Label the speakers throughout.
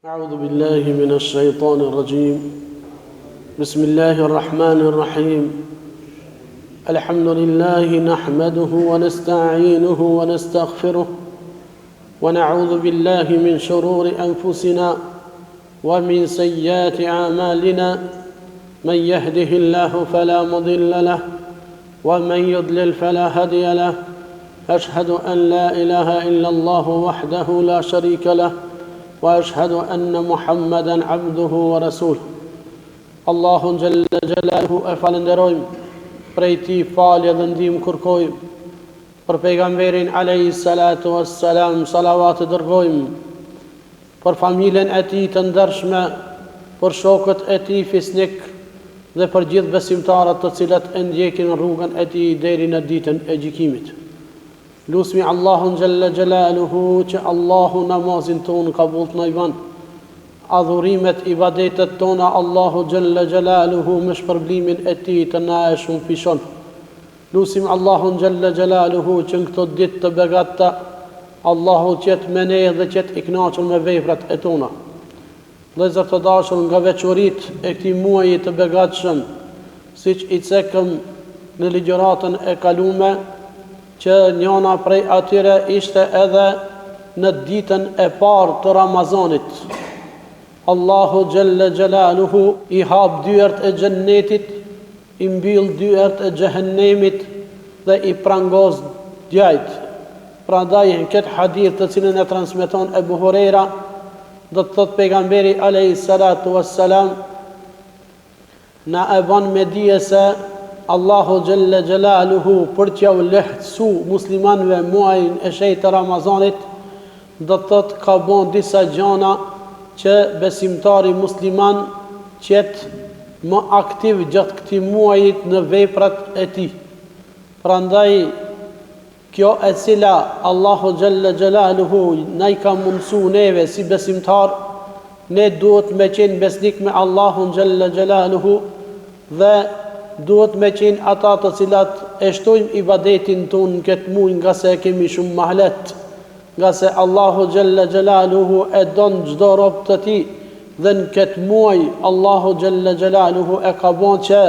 Speaker 1: أعوذ بالله من الشيطان الرجيم بسم الله الرحمن الرحيم الحمد لله نحمده ونستعينه ونستغفره ونعوذ بالله من شرور أنفسنا ومن سيئات أعمالنا من يهده الله فلا مضل له ومن يضلل فلا هادي له أشهد أن لا إله إلا الله وحده لا شريك له وأشهد أن محمدا عبده ورسوله الله جل جلاله أفالندرويم prej tij falje dhe ndihmë kërkojmë për pejgamberin alayhi salatu wassalam, salavat e dërgojmë për familjen e tij të ndershme, për shokët e tij fisnik dhe për gjithë besimtarët të cilët e ndjekin rrugën e tij deri në ditën e gjykimit. Lusmi Allahun Jalla Jalaluhu që Allahu namazin tonë kabul të na i ban, adhurimet, ibadetet tona Allahu Jalla Jalaluhu me shpërblimin e tij të na e shumë fishon. Lusim Allahun Jalla Jalaluhu që në këto ditë të begata Allahu qetë me ne dhe qetë i kënaqur me veprat e tona. Vëllezër të dashur, nga veçoritë e këtij muaji të begatshëm, siç i cekëm në ligjëratën e kalume, që njëna prej atyre ishte edhe në ditën e parë të Ramazanit. Allahu Jalla Jalaluhu i hap dyert e xhennetit, i mbyll dyert e xhehenemit dhe i prangos djajt. Prandaj në këtë hadith të cilën e transmeton Ebu Huraira, do të thot pejgamberi alayhi salatu wassalam, na e bën me dije se Allahu Jalla Jalaluhu për që u lehtësu muslimanëve muajin e shenjtë të Ramazanit, do të thot ka bën disa gjëra që besimtari musliman qetë më aktiv gjatë këtij muajit në veprat e tij. Prandaj kjo e cila Allahu Jalla Jalaluhu na i ka mundsuar neve si besimtar, ne duhet me qenë besnik me Allahun Jalla Jalaluhu dhe duhet me qenë ata të cilat e shtojmë ibadetin tonë në këtë muaj, nga se kemi shumë mahlet, nga se Allahu Jalla Jalaluhu e don çdo rob të tij, dhe në këtë muaj Allahu Jalla Jalaluhu e ka bën që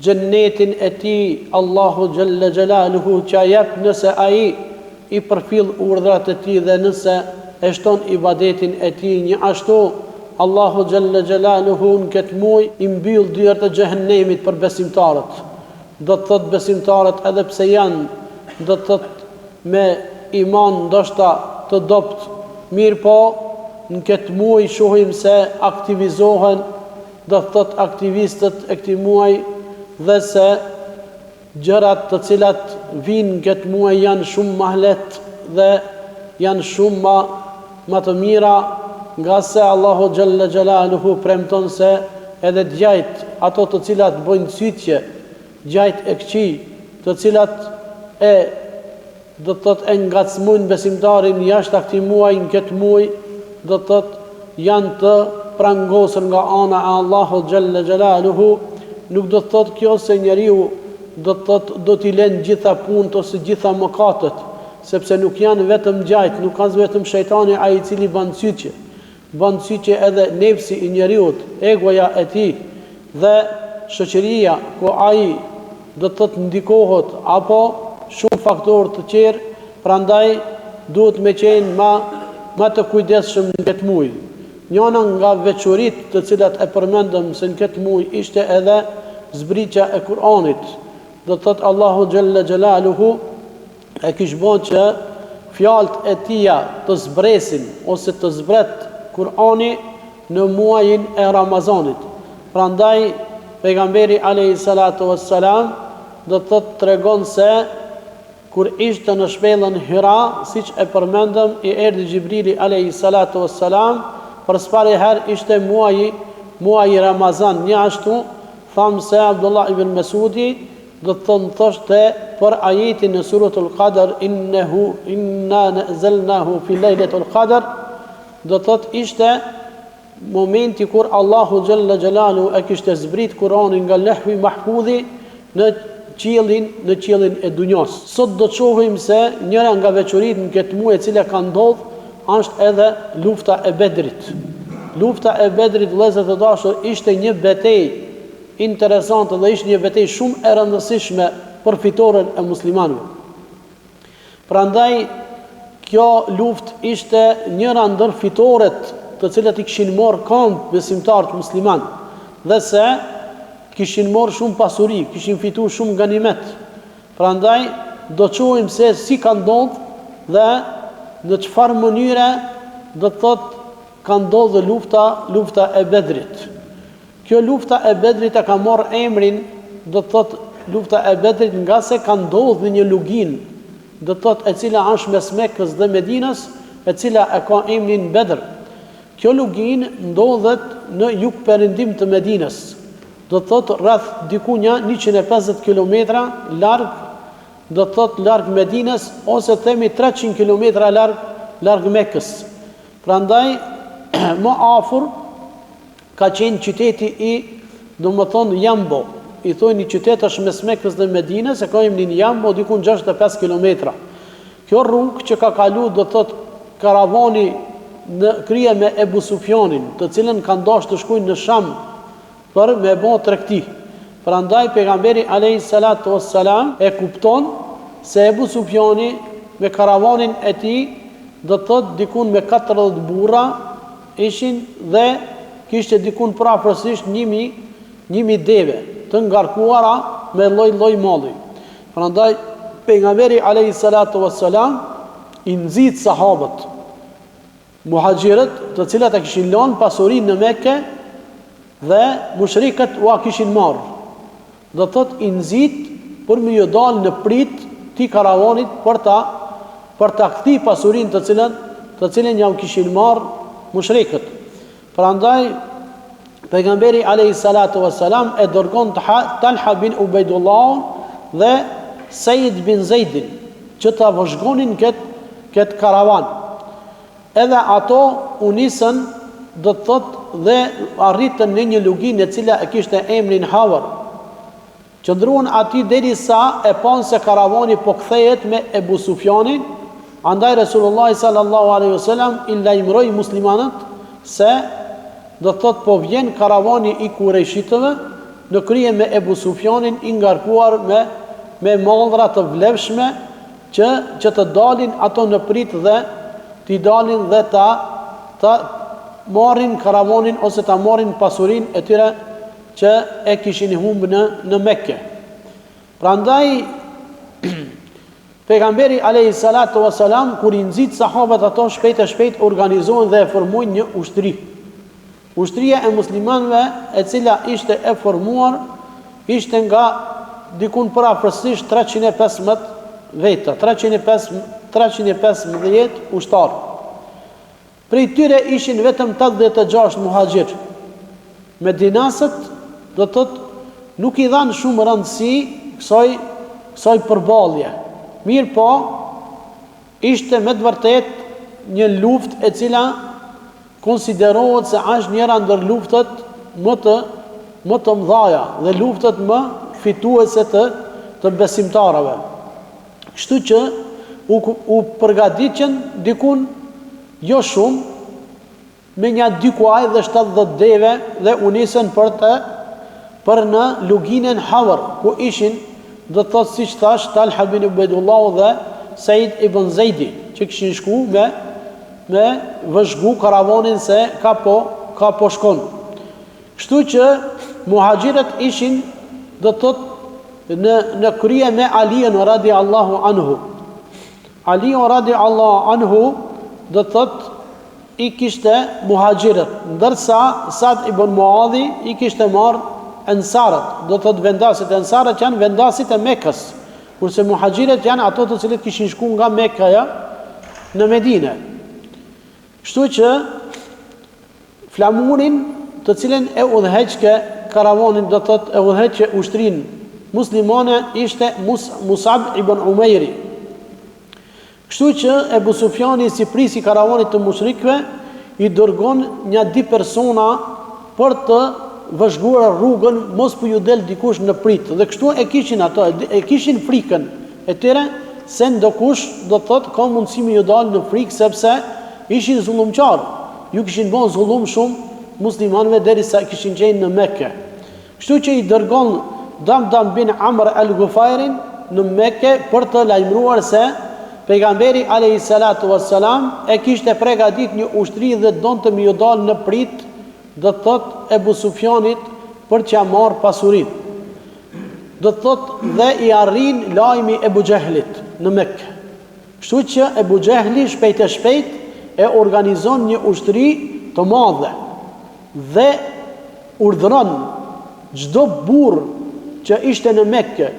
Speaker 1: xhennetin e tij Allahu Jalla Jalaluhu që jep nëse ai i përfill urdhrat e tij dhe nëse e shton ibadetin e tij. Një ashtu Allahu Jalla Jalaluhu në këtë muaj i mbyll dyert e xhehenemit për besimtarët. Do të thot besimtarët edhe pse janë, do të thot me iman ndoshta të dopt, mirë po në këtë muaj shohim se aktivizohen, do të thot aktivistët e këtij muaji, dhe se gjërat të cilat vinë në këtë muaj janë shumë mahlet dhe janë shumë më të mira, nga se Allahu Jalla Jalaluhu premton se edhe djajt, ato të cilat bojnë sytje, djajt e këqij, të cilat do të thot e ngacmojnë besimtarin jashtë këtij muaji, në këtë muaj do të thot janë të prangosur nga ana e Allahu Jalla Jalaluhu. Nuk do të thot kjo se njeriu do të thot do t'i lënë gjitha punët ose gjitha mëkatet, sepse nuk janë vetëm djajt, nuk ka vetëm shejtani ai i cili bën sytje. Bën sytje edhe nefsi i njeriut, egoja e tij dhe shoqëria ku ai do të thot ndikohet, apo shumë faktorë të tjerë. Prandaj duhet me qenë ma të kujdesshëm në këtë muaj. Njëna nga veçoritë të cilat e përmendëm se në këtë muaj ishte edhe zbritja e Kur'anit. Do të thot Allahu Jalla Jalaluhu e kishte bën që fjalët e tija të zbresin ose të zbret Kur'ani në muajin e Ramazanit. Prandaj pejgamberi alayhi salatu wassalam do të thot tregon se kur ishte në shpellën Hira, siç e përmendëm, i erdhi Xhibrili alayhi salatu wassalam, përpara herë ishte muaji Ramazan. Një ashtu tham se Abdullah ibn Masudi do të thoshte për ajetin në suratul Qadr, inna nazalnahu fi lailatul qadr, do të thot ishte momenti kur Allahu Jalla Jalaluhu e kishte zbrit Kur'anin nga lehvi mahfudhi në qiellin e dunjos. Sot do të shohim se njëra nga veçoritë në këtë muaj e cila ka ndodhur është edhe lufta e Bedrit. Lufta e Bedrit, vëllezër të dashur, ishte një betejë interesante dhe ishte një betejë shumë e rëndësishme për fitoren e muslimanëve. Prandaj kjo luftë ishte njëra ndër fitoret të cilat i kishin marrë kamp besimtarët musliman, dhe se kishin marrë shumë pasuri, kishin fituar shumë ganimet. Prandaj do të shohim se si ka ndodhur dhe në çfarë mënyre do të thotë ka ndodhur lufta e Bedrit. Kjo lufta e Bedrit e ka marrë emrin, do të thotë lufta e Bedrit, nga se ka ndodhur në një luginë, do të thotë e cila është mes Mekës dhe Medinës, e cila e ka emrin Bedr. Kjo luginë ndodhet në jug perëndim të Medinës, do të thotë rreth diku 150 kilometra larg, do të thotë larg Medinës, ose themi 300 kilometra larg Mekës. Prandaj më afër ka qenë qyteti i, domethënë, Jambo. I thonë një qytet është mes Mekës dhe Medinës, e ka emrin Jambo, diku 65 kilometra. Kjo rrugë që ka kalu, do të thotë, karavani në krye me Ebu Sufjanin, të cilën kanë dashur të shkojnë në Sham për me bë tregti. Prandaj pejgamberi alayhis salatu wassalam e kupton se Ebu Sufjani me karavanin e tij, do të thotë dikun me 40 burra ishin, dhe kishte dikun prapërsisht 1000 deve të ngarkuara me lloj malli. Prandaj pejgamberi alayhis salatu wassalam i nxit sahabët muhaxhirët, të cilat e kishin lënë pasurinë në Mekë dhe mushrikët u kishin marrë. Do thot i nxit për më ju dalë në prit ti karavanit për ta kthi pasurinë të cilën ja u kishin marrë mushrikët. Prandaj pejgamberi alayhis salatu wassalam e dërgon Talha bin Ubaydullah dhe Said bin Zaidin që ta vëzhgonin këtë karavan. Edhe ato u nisën, do të thotë, dhe arritën në një luginë e cila e kishte emrin Hawar. Qëndruan aty derisa e panë se karavani po kthehet me Ebu Sufjanin. Andaj Resulullah sallallahu alaihi wasallam i lajmëroi muslimanët se, do të thotë, po vjen karavani i Kurejshitëve në krye me Ebu Sufjanin, i ngarkuar me mallra të vlefshme që të dalin ato në prit dhe t'i dalin dhe ta marrin karavanin ose ta marrin pasurinë e tyre që e kishin humbë në Mekke. Prandaj pejgamberi alayhis salatu wassalam kur i nxit sahabët ato shpejt e shpejt organizohen dhe e formojnë një ushtri. Ushtria e muslimanëve e cila ishte e formuar ishte nga dikun parafërsisht 315 veta, 315 ushtarë. Prej tyre ishin vetëm 86 muhaxhir. Medinasët, do të thotë, nuk i dhanë shumë rëndësi kësaj përballje. Mirë po, ishte me të vërtet një luftë e cila konsiderohet se është njëra ndër luftët më të mëdha dhe luftët më fituese të besimtarëve. Kështu që u përgatitën dikun jo shumë, me një 2 kuaj dhe 70 deve, dhe u nisën për në luginën Hawar, ku ishin, do të thotë, siç thash, Talha bin Ubaydullah dhe Said ibn Zaidi, që kishin shku me vëzhgu karavanin se ka po shkon. Kështu që muhaxhirët ishin, do të thotë, në krye me Aliun radiallahu anhu. Aliun radiallahu anhu, do të thotë, i kishte muhaxhirët, ndërsa Sa'd ibn Muadhi i kishte marrë ensarët, do të thotë vendasit. Ensarët janë vendasit e Mekës, kurse muhaxhirët janë ato të cilët kishin shku nga Mekkaja në Medinë. Kështu që flamurin të cilën e udhëheqë karavanin, do të thotë e udhëheqë ushtrinë muslimane, ishte Mus'ab ibn Umairi. Kështu që Ebu Sufjani, si prisi karavanit të mushrikëve, i dërgon 2 persona për të vëzhguar rrugën, mos po ju del dikush në prit. Dhe kështu e kishin ato, e kishin frikën e tyre se ndokush, do të thotë, ka mundësi me ju dalë në frikë, sepse ishin zullumqar, ju kishin bën zullum shumë muslimanëve derisa kishin qenë në Mekë. Kështu që i dërgon Damdam bin Amr al-Ghufairin në Mekë për të lajmëruar se pejgamberi alayhi salatu wassalam e kishte përgatitur një ushtri dhe donte më ju dal në prit, do të thotë Ebu Sufjanit për t'ia marrë pasurinë. Do të thotë dhe i arrin lajmi Ebu Xehlit në Mekë. Kështu që Ebu Xehli shpejt e shpejt e organizon një ushtri të madhe dhe urdhëron çdo burr që ishte në Mekë,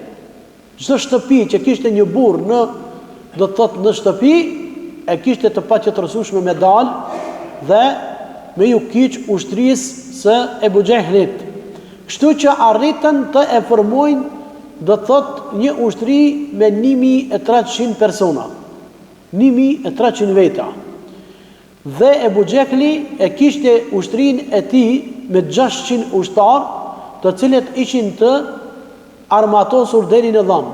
Speaker 1: çdo shtëpi që kishte një burr në, do të thotë në shtëpi, e kishte të paqëtërsueshme me dal dhe me ju kiq ushtrisë së Ebu Xehlit. Kështu që arritën të e formojnë, do të thotë, një ushtri me 1300 persona, 1300 veta. Dhe Ebu Xehli e kishte ushtrinë e tij me 600 ushtar, të cilët ishin të armatosur deri në dham.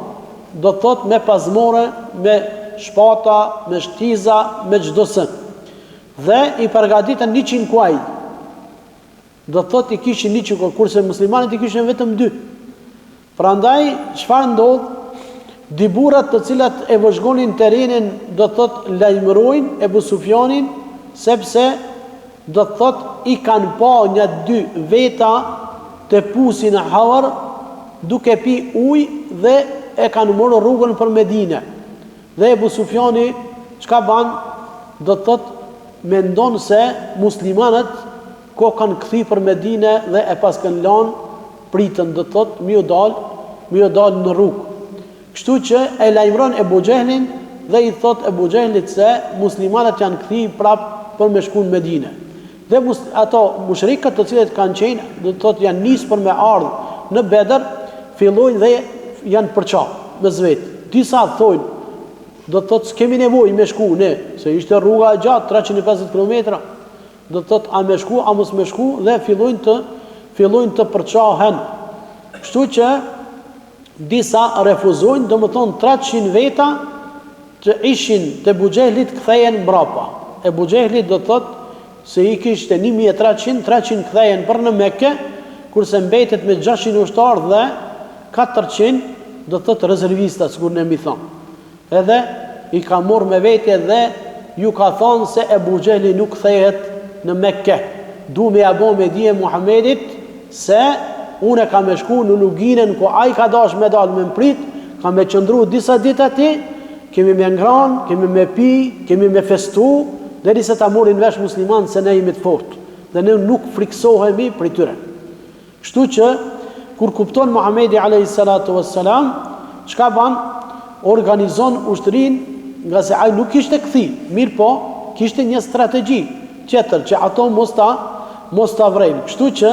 Speaker 1: Do të thotë me pazmore, me shpata, me shtiza, me çdo së. Dhe i përgatitën 100 kuaj. Do të thotë i kishin 100 kuaj, kurse muslimanët i kishin vetëm 2. Prandaj çfarë ndodh? Dy burrat të cilat e vëzhgonin terrenin, do të thotë lajmërojnë Ebu Sufjanin, sepse do të thotë i kanë pa një 2 veta të pusin e Hawar duke pi ujë dhe e kanë morë rrugën për Medinë. Dhe Ebu Sufjani çka ban? Do të thotë mendon se muslimanët ko kanë kthi për Medinë dhe e pas kanë lanë pritën, do të thotë mi u dal në rrugë. Kështu që e lajmëron Ebu Xehlin dhe i thot Ebu Xehlit se muslimanët janë kthi prapë për me shku në Medinë. Dhe ato mushrikët të cilët kanë qenë, do të thotë janë nisë për me ardhë në Bedër, fillojnë dhe janë përqa me zvetë. Disa thojnë, do të thotë s'kemi nevojë me shku ne, se ishte rruga e gjatë 350 km. Do të thotë a me shku, a mos me shku, dhe fillojnë të përqahen. Kështu që disa refuzojnë, do më thonë 300 veta që ishin të Ebu Xehlit kthejen mbrapa. Ebu Xehlit do të thotë se i kishte 1300, 300 kthejen për në Mekë, kurse mbetet me 600 ushtar dhe 400 do të thotë rezervista, sikur ne mi thonë. Edhe i ka morë me vete dhe ju ka thonë se Ebu Xehli nuk kthehet në Mekë. Du me abo me dije Muhamedit se unë ka me shku në luginën ku ai ka dash me dal me mprit, ka me qëndru disa ditë ati, kemi me ngran, kemi me pi, kemi me festu, deri se ta morin vesh musliman se ne jemi të fortë dhe ne nuk friksohemi për tyre. Kështu që kur kupton Muhamedi alayhi salatu wassalam, çka ban? Organizon ushtrinë, nga se ai nuk ishte kthi, mirë po kishte një strategji tjetër që ato mos ta vrejnë. Kështu që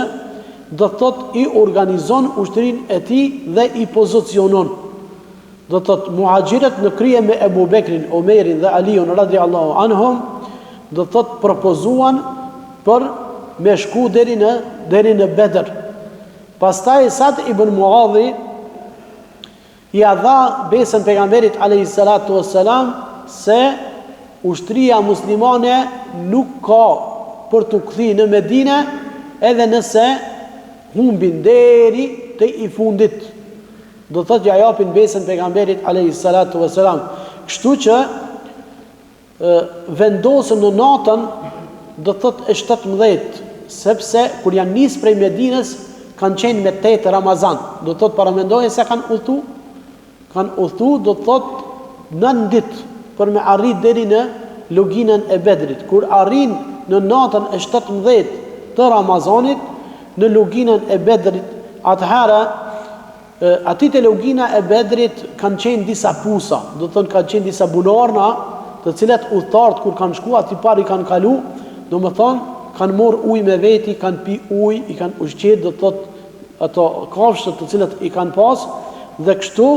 Speaker 1: do të thotë i organizon ushtrinë e tij dhe i pozicionon. Do të thotë muhaxhirët në krye me Ebu Bekrin, Omerin dhe Aliun radhiyallahu anhum, do të thotë propozuan për me shku deri në Bedër. Pastaj Sa'd ibn Muadhi i dha besën pejgamberit alayhi salatu wassalam se ushtria muslimane nuk ka për të kthyer në Medinë edhe nëse humbin deri te i fundit. Do të thotë ja japin besën pejgamberit alayhi salatu wassalam. Kështu që vendosën në natën, do të thotë e 17, sepse kur janë nisë prej Medinës kanë qenë me 8 Ramazan. Do të thotë paramendojnë se kanë udhtu, do të thotë 9 ditë për me arrit deri në luginën e Bedrit. Kur arrin në natën e 17 të Ramazanit në luginën e Bedrit, atëherë aty te lugina e Bedrit kanë qenë disa pusa, do të thonë kanë qenë disa bunarna, të cilat udhtarët kur kanë shku aty pari kanë kalu, do më thonë kanë morë ujë me veti, kanë pi ujë, i kanë ushqet, do të thotë ato kafshët të cilat i kanë pas, dhe kështu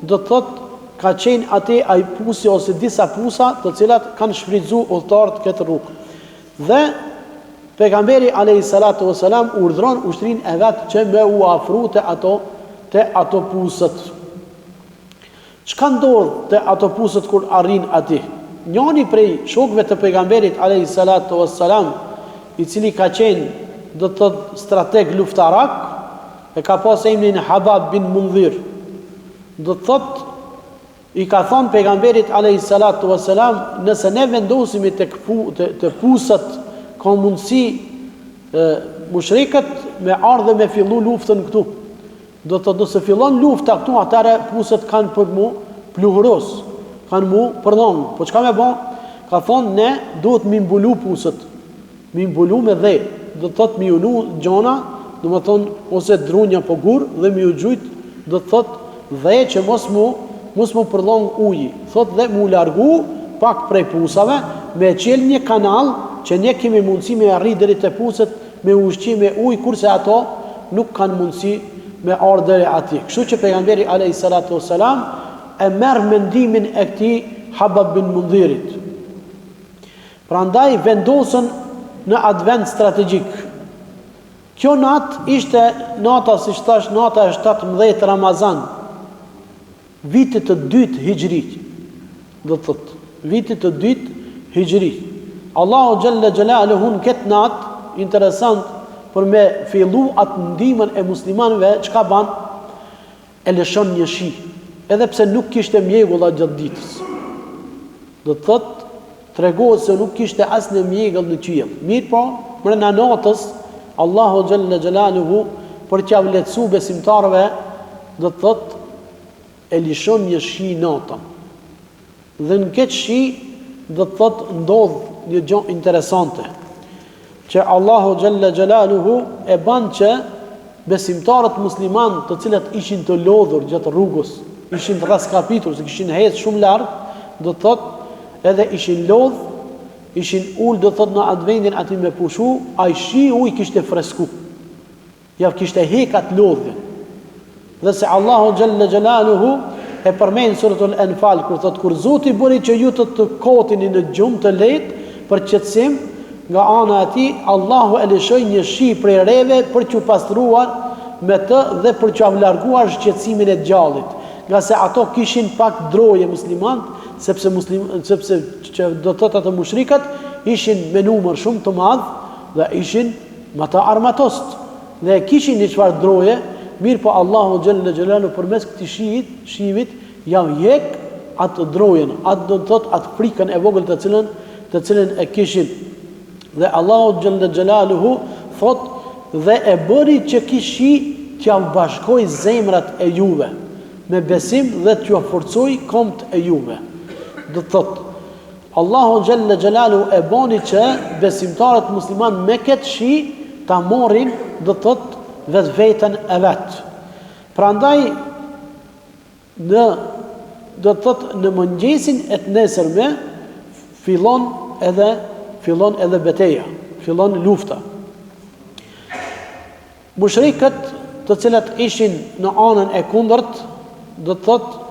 Speaker 1: do të thotë ka qenë aty ai pusi ose disa pusa të cilat kanë shfrytzu udhtarët këtë rrugë. Dhe pejgamberi alayhi salatu wasalam urdhron ushtrinë e vet që me u afru te ato pusët. Çka ndodh te ato pusët kur arrin aty? njëri prej shokëve të pejgamberit alayhi salatu wassalam, i cili ka qenë do të thotë strateg luftarak, e ka pas emrin Habab bin Mundhir. Do të thotë i ka thonë pejgamberit alayhi salatu wassalam, nëse ne vendosimi të pusat ka mundësi mushrikët me ardhe me fillu luftën këtu. Do të thotë nëse fillon lufta këtu, atëra pusat kanë për mu pluhuros, kanë mu përdhon. Po çka me bë? Ka thonë ne duhet mi mbulu pusat, mi mbulu me dhe. Do të thotë mi unu gjona, do të thonë ose drunja po gur dhe mi u gjujt, do të thotë dhe që mos mu përdhon uji. Thotë dhe mu largu pak prej pusave me qel një kanal që ne kemi mundësi me arrit deri te pusat me ushqim me ujë, kurse ato nuk kanë mundësi me ardhur deri atij. Kështu që pejgamberi alayhi salatu wassalam e merr mendimin e këtij Habab bin Mundhirit. Prandaj vendosën në advent strategjik. Kjo natë ishte nata, si thash, nata e 17 Ramazan, vitit të dytë hijri. Do të thotë, vitit të dytë hijri. Allahu xhalla xjalaluhu në këtë natë, interesant, për me fillu atë ndihmën e muslimanëve, çka ban? E lëshon një shi, edhe pse nuk kishte mjegulla gjatë ditës. Do të thotë, tregohet se nuk kishte asnjë mjegull në qiell. Mirë po, brenda natës, Allahu xhalla xjalaluhu për t'ia vlerësuar besimtarëve, do të thotë, e lëshon një shi natën. Dhe në këtë shi, do të thotë, ndodh një gjë interesante, që Allahu xhalla xjalaluhu e ban që besimtarët musliman, të cilët ishin të lodhur gjatë rrugës, ishin të raskapitur, se kishin ecë shumë larg, do të thotë, edhe ishin lodh, ishin ul, do të thotë, në atë vendin aty me pushu, ai shi ujë kishte fresku. Ja kishte hekat lodhjen. Dhe se Allahu xhalla xjalaluhu e përmend suratul Anfal kur thotë, kur Zoti bëri që ju të kotini në gjumë të lehtë për qetësim, nga ana e tij Allahu e lëshoi një shi prej reve për t'u pastruar me të dhe për t'u larguar shqetësimin e gjallit, nga se ato kishin pak droje muslimanët, sepse që do të thotë ato mushrikët ishin me numër shumë të madh dhe ishin me të armatost dhe kishin një çfarë droje. Mirë po Allahu xhalla xjalalu përmes këtij shivit ja jek atë drojen, atë do të thotë atë frikën e vogël të cilën e kishin. Dhe Allahu xhalla xjalaluhu thot, dhe e bëri që kishi t'ja bashkoj zemrat e juve me besim dhe t'ju forcoj komt e juve. Do të thot, Allahu xhalla xjalaluhu e bani që besimtarët musliman me këtë shi ta morrin, do të thot, vetveten e vet. Prandaj do të thot, në mëngjesin e të nesërme fillon edhe betejë, fillon lufta. Mushrikët, të cilët ishin në anën e kundërt, do të thotë,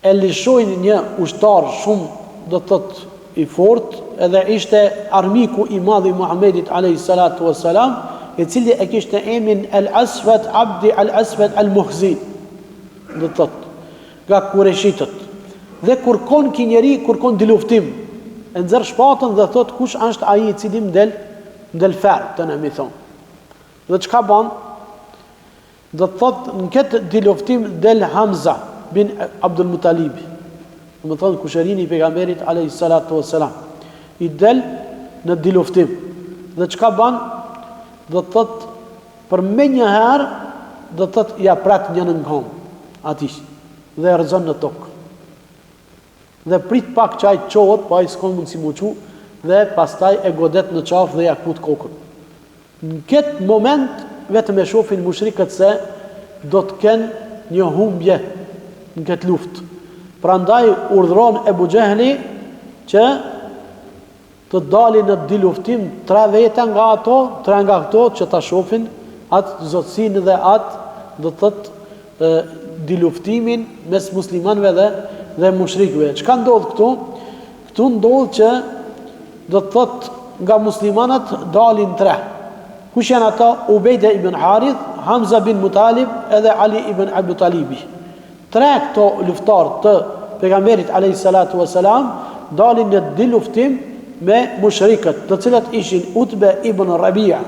Speaker 1: e lëshojnë një ushtar shumë, do të thotë, i fortë, edhe ishte armiku i madh i Muhamedit alayhi salatu wassalam, i cili e kishte emrin Al-Aswad Abdi Al-Aswad Al-Muhzin, do të thotë, nga kureshitët. Dhe kërkon ki njeri, kërkon di luftim, e nxjerr shpatën dhe thot, kush është ai i cili mdel ferë, të ne mi thonë. Dhe çka ban? Do të thot, në këtë di luftim del Hamza bin Abdul Muttalib, do të thonë kusherini i pejgamberit alayhi salatu wassalam, i del në di luftim. Dhe çka ban? Do të thot, për me një herë, do të thot, ja prat një në ngom ati dhe e rëzon në tokë. Dhe prit pak që ajtë qohët, pa i s'kon mund si muqu, dhe pastaj e godet në qafë dhe ja kut kokën. Në këtë moment, vetëm e shofin mushrikët se do të kenë një humbje në këtë luft. Prandaj urdhron Ebu Xehli që të dalin në di luftim 3 vete nga ato, 3 nga këto që ta shofin atë zotësinë dhe atë, do të thotë, di luftimin mes muslimanëve dhe mushrikëve. Çka ndodh këtu? Këtu ndodh që do të thotë nga muslimanët dalin 3. Kush janë ata? Ubejde ibn Harith, Hamza bin Muttalib edhe Ali ibn Abi Talibi. 3 këto luftar të pejgamberit alayhi salatu wasalam, dalin në dy luftim me mushrikët, të cilët ishin Utbe ibn Rabia,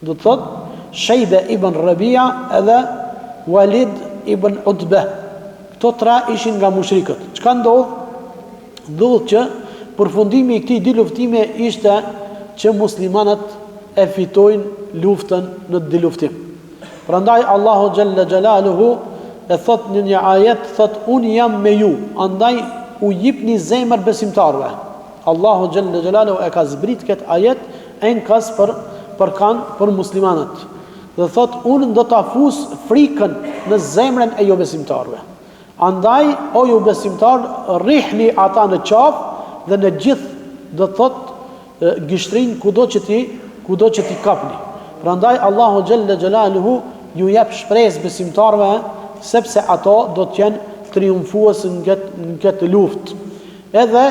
Speaker 1: do të thotë Shejbe ibn Rabia edhe Walid ibn Utbe. Këto tre ishin nga mushrikët. Çka ndodh? Ndodh që përfundimi i këtij dy luftime ishte që muslimanët e fitojnë luftën në dy luftim. Prandaj Allahu xhalla xjalaluhu e thot në një ajet, thot unë jam me ju, andaj u jipni zemër besimtarve. Allahu xhalla xjalaluhu e ka zbrit këtë ajet enkas për muslimanët. Dhe thot unë do ta fus frikën në zemrën e jo besimtarve. Andaj o ju besimtar, rrihni ata në qafë dhe në gjithë do thot gishtrin kudo që ti kapni. Prandaj Allahu xhalla xjalaluhu ju jep shpresë besimtarve sepse ato do të jenë triumfues në këtë luftë. Edhe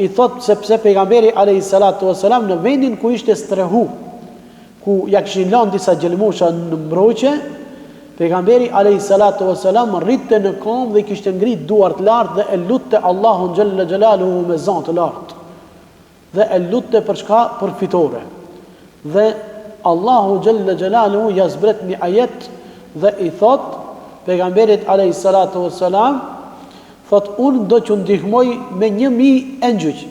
Speaker 1: i thot sepse pejgamberi alayhi salatu wasalam në vendin ku ishte strehu, ku ja kishin lënë disa gjelmosha në mbrojtje, pejgamberi alayhi salatu wasalam rritte në këmbë dhe kishte ngrit duart lart dhe e lutte Allahun xhalla xjalaluhu me zon të lartë. Dhe e lutte për çka? Për fitore. Dhe Allahu xhalla xjalaluhu ja zbret një ajet dhe i thot pejgamberit alayhi salatu wassalam, thot unë do t'ju ndihmoj me 1000 engjëj,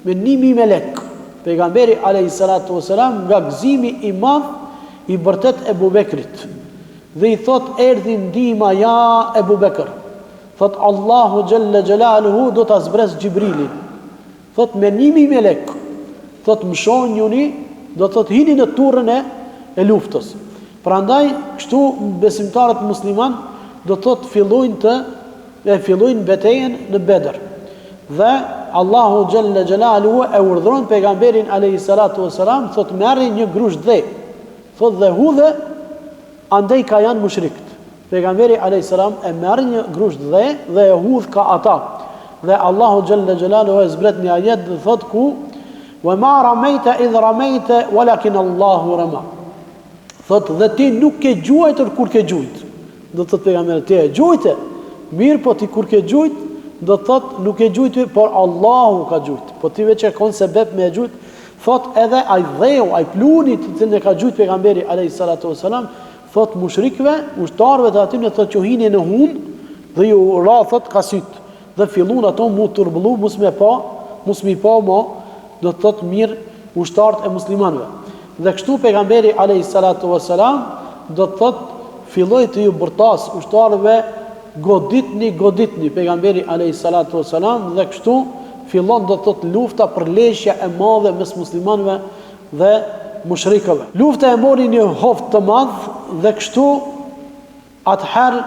Speaker 1: me 1000 melek. Pejgamberi alayhi salatu wassalam nga gëzimi i madh i vërtet Ebu Bekrit. Dhe i thot erdhi ndihma ja Ebu Bekr. Thot Allahu xhalla xjalaluhu do ta zbres Xhibrilin. Thot me 1000 melek. Thot më shohni, do thot hini në turrën e luftës. Prandaj kështu besimtarët musliman do thot fillojnë betejën në Bedër. Dhe Allahu xhalla xjalaluhu e urdhron pejgamberin alayhi salatu wasalam, thot merri një grush dhe. Thot dhe hudhe andaj ka janë mushrikët. Pejgamberi alayhi salam e merr një grush dhe e hudh ka ata. Dhe Allahu xhalla xjalaluhu e zbret një ajet dhe thot ku wa ma ramejta idh ramejta walakin Allahu rama. Thot dhe ti nuk ke gjuajtur kur ke gjujt. Do thot pejgamberi ti e gjujte, mirë po ti kur ke gjujt, do thot nuk e gjujt, por Allahu ka gjujt. Po ti veç e kon sebeb me e gjujt. Thot edhe ai dheu, ai pluni që ne ka gjujt pejgamberi alayhi salatu wasalam, thot mushrikëve, ushtarëve të aty në thot që hini në hund dhe ju ra thot ka syt. Dhe fillun ato mu turbullu, mos mi pa mo, do të thot mirë ushtarët e muslimanëve. Dhe kështu pejgamberi alayhi salatu wasalam do të thot filloi të ju bërtas ushtarëve goditni pejgamberi alayhi salatu wasalam dhe kështu fillon do të thot lufta për leshja e madhe mes muslimanëve dhe mushrikëve. Lufta e mori një hoft të madh dhe kështu atëherë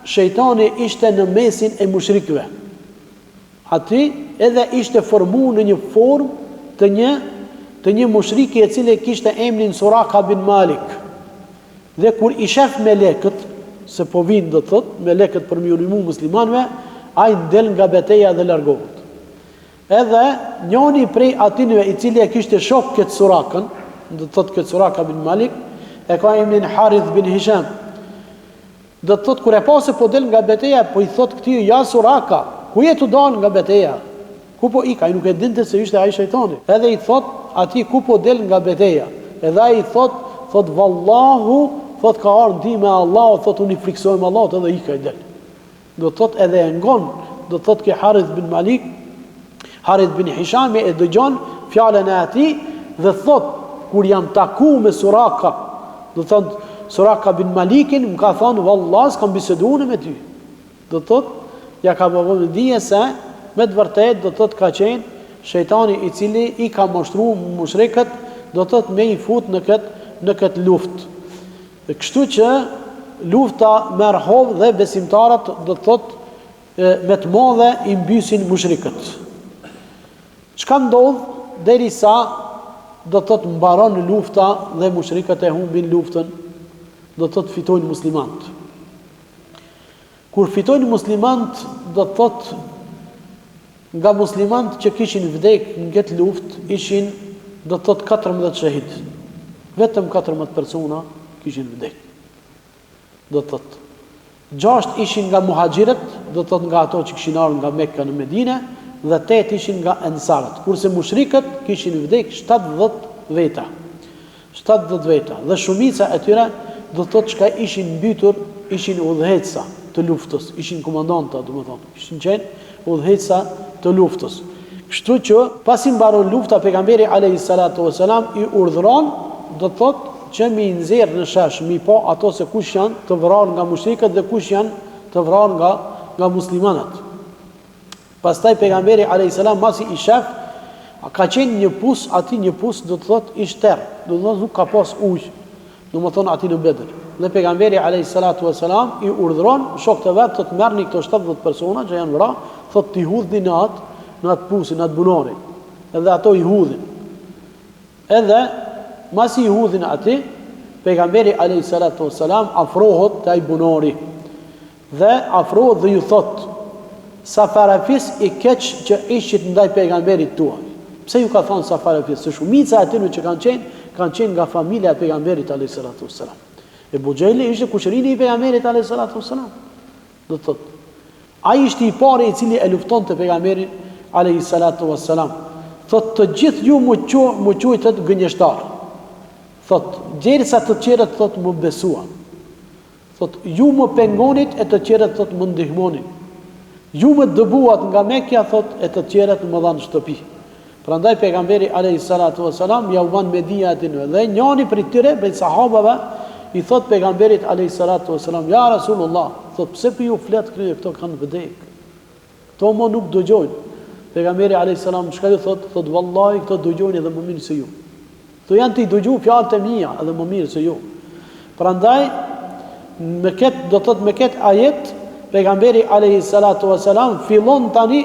Speaker 1: shejtani ishte në mesin e mushrikëve. Ati edhe ishte formuar në një formë të një mushriki e cili kishte emrin Suraka bin Malik. Dhe kur i shef melekët, se po vinë do thot, melekët për më unimu muslimanëve, ai del nga betejë dhe largohet. Edhe njëri prej atinëve i cili e kishte shok këtë Surakën, do thot këtë Suraka bin Malik, e ka emrin Harith bin Hisham. Do thot kur e pa se po del nga betejë, po i thot këtij ja Suraka, ku je tu dal nga betejë? Ku po ik? Ai nuk e dinte se ishte ai shejtani. Edhe i thot ati ku po del nga betejë. Edhe ai i thot vallahu, thot ka ardhur ndihma e Allahut, thot unë i friksojm Allahut edhe ik ai del. Do thot edhe e ngon, do thot ke Harith bin Malik, Harith bin Hisham e dëgjon fjalën e atij dhe thot kur jam taku me Suraka, do thot Suraka bin Malikin më ka thonë vallahi s'kam biseduar me ty. Do thot ja ka bëvë dije se me të vërtet do thot ka qenë shejtani i cili i ka mashtruar mushrikët, do thot me i fut në këtë luftë. Kështu që lufta merr hovë dhe besimtarët do thot me të madhe i mbysin mushrikët. Çka ndodh derisa do thot mbaron lufta dhe mushrikët e humbin luftën, do thot fitojnë muslimanët. Kur fitojnë muslimanët, do thot nga muslimanët që kishin vdek në këtë luftë ishin do thot 14 shahid. Vetëm 14 persona kishin vdek. Do thot. 6 ishin nga muhaxhirët, do të thotë nga ato që kishin ardhur nga Mekka në Medinë, dhe 8 ishin nga ensarët. Kurse mushrikët kishin vdek 70 veta. 70 veta. Dhe shumica e tyre do të thotë çka ishin mbytur, ishin udhëheqësa të luftës, ishin komandanta, domethënë, kishin qenë udhëheqësa të luftës. Kështu që pasi mbaron lufta, pejgamberi alayhi salatu wasalam i urdhëron, do të thotë që mi nxjerr në shesh, mi po ato se kush janë të vrarë nga mushrikët dhe kush janë të vrarë nga muslimanët. Pastaj pejgamberi alayhi salam masi i shef, ka qenë një pus, aty një pus do të thotë i shterr, do të thotë nuk ka pas ujë, domethënë aty në Bedër. Dhe pejgamberi alayhi salatu wasalam i urdhëron shokët e vet të merrni këto 70 persona që janë vrarë, thotë ti hudhni në atë pusin, në atë bunorin. Edhe ato i hudhin. Edhe masi i hudhin aty, pejgamberi alayhi salatu wasalam afrohet te ai bunori. Dhe afrohet dhe ju thotë: sa farafis i keq që ishit ndaj pejgamberit tuaj. Pse ju ka thonë sa farafis? Se shumica e atyre që kanë qenë nga familja e pejgamberit alayhi salatu wasalam. Ebu Xhehli ishte kushërini i pejgamberit alayhi salatu wasalam. Do të thotë, ai ishte i pari i cili e luftonte pejgamberin alayhi salatu wasalam. Thotë të gjithë ju më quajtët gënjeshtar. Thotë derisa të tjerët thotë më besuan. Thotë ju më pengonit e të tjerët thotë më ndihmonin. Ju më dëbuat nga Mekja, thot, e të tjerët më dhanë shtëpi. Prandaj pejgamberi alayhi salatu wasalam ja u ban Medina aty dhe njëri prej tyre, prej sahabeve, i thot pejgamberit alayhi salatu wasalam: ja Rasulullah, thot, pse po ju flet këto kanë vdek? Kto më nuk dëgjojnë. Pejgamberi alayhi salam çka ju thot? Thot vallahi këto dëgjojnë edhe më mirë se ju. Këto janë të dëgju fjalët e mia edhe më mirë se ju. Prandaj me këtë ajet pejgamberi alayhi salatu wasalam fillon tani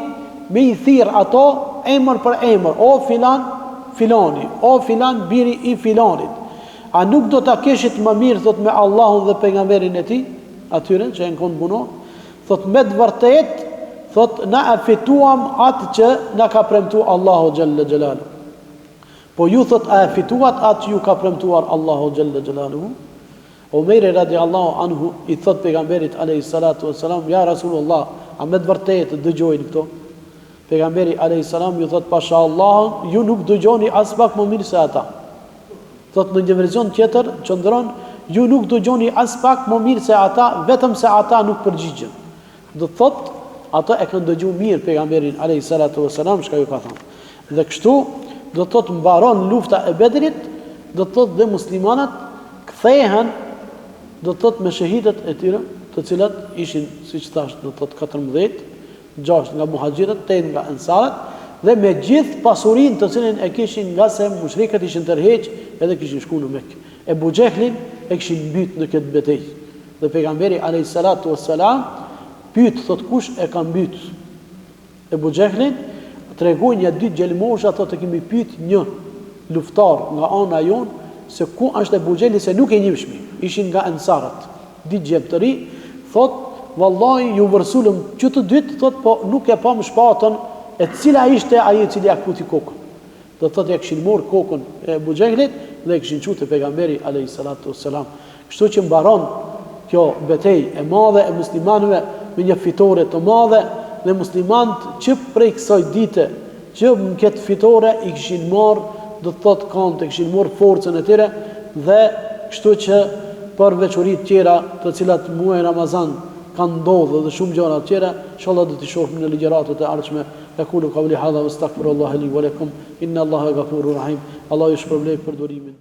Speaker 1: me i thirr ato emër për emër, o filan, filani, o filan biri i filanit. A nuk do ta keshit më mirë thot me Allahun dhe pejgamberin e tij, atyre që janë kon bunon, thot me të vërtet, thot na e fituam atë që na ka premtuar Allahu xhalla xhelalu. Po ju thot a e fituat atë që ju ka premtuar Allahu xhalla xhelalu? Omeri radiallahu anhu i thot pejgamberit alayhi salatu wasalam: ja Rasulullah, a me të vërtetë dëgjojnë këto? Pejgamberi alayhi salam ju thot: pasha Allah, ju nuk dëgjoni as pak më mirë se ata. Thot në një version tjetër qëndron: ju nuk dëgjoni as pak më mirë se ata, vetëm se ata nuk përgjigjen. Do thot ata e kanë dëgjuar mirë pejgamberin alayhi salatu wasalam çka ju ka thënë. Dhe kështu do thot mbaron lufta e Bedrit, do thot dhe muslimanët kthehen, do të thotë me shahidët e tyre, të cilat ishin, siç thash, do të thotë 14, 6 nga muhaxhirët, 8 nga ensarët, dhe me gjithë pasurinë të cilën e kishin nga se mushrikët ishin tërheq edhe kishin shkuar në Mekë. Ebu Xhehlin e kishin mbyt në këtë betejë. Dhe pejgamberi alayhi salatu wassalam pyet, thot, kush e ka mbyt? Ebu Xhehlin tregoi një ditë gjelmosha, thotë kemi pyet një luftar nga ana jonë se ku është Ebu Xhehli, se nuk e njihshmi. Ishin nga ensarët. Ditë gjeptëri, thot, vallahi ju vërsulëm që të dytë, thot, po nuk e pam shpatën e cila ishte ai i cili ja kuti kokën. Do thotë ja kishin marrë kokën e Ebu Xhehlit dhe e kishin çuar te pejgamberi alayhi salatu wassalam. Kështu që mbaron kjo betejë e madhe e muslimanëve me një fitore të madhe, dhe muslimanët që prej kësaj dite që në këtë fitore i kishin marrë, do të thotë kanë të kishin marrë forcën e tyre, dhe kështu që për veçoritë tjera të cilat muaj Ramazan kanë ndodhur dhe shumë gjëra të tjera, inshallah do t'i shohim në ligjëratat e ardhshme. Aqulu qawli hadha wastaghfirullaha li wa lakum, inna Allaha ghafurur rahim. Allah ju shpërblej përdorimin.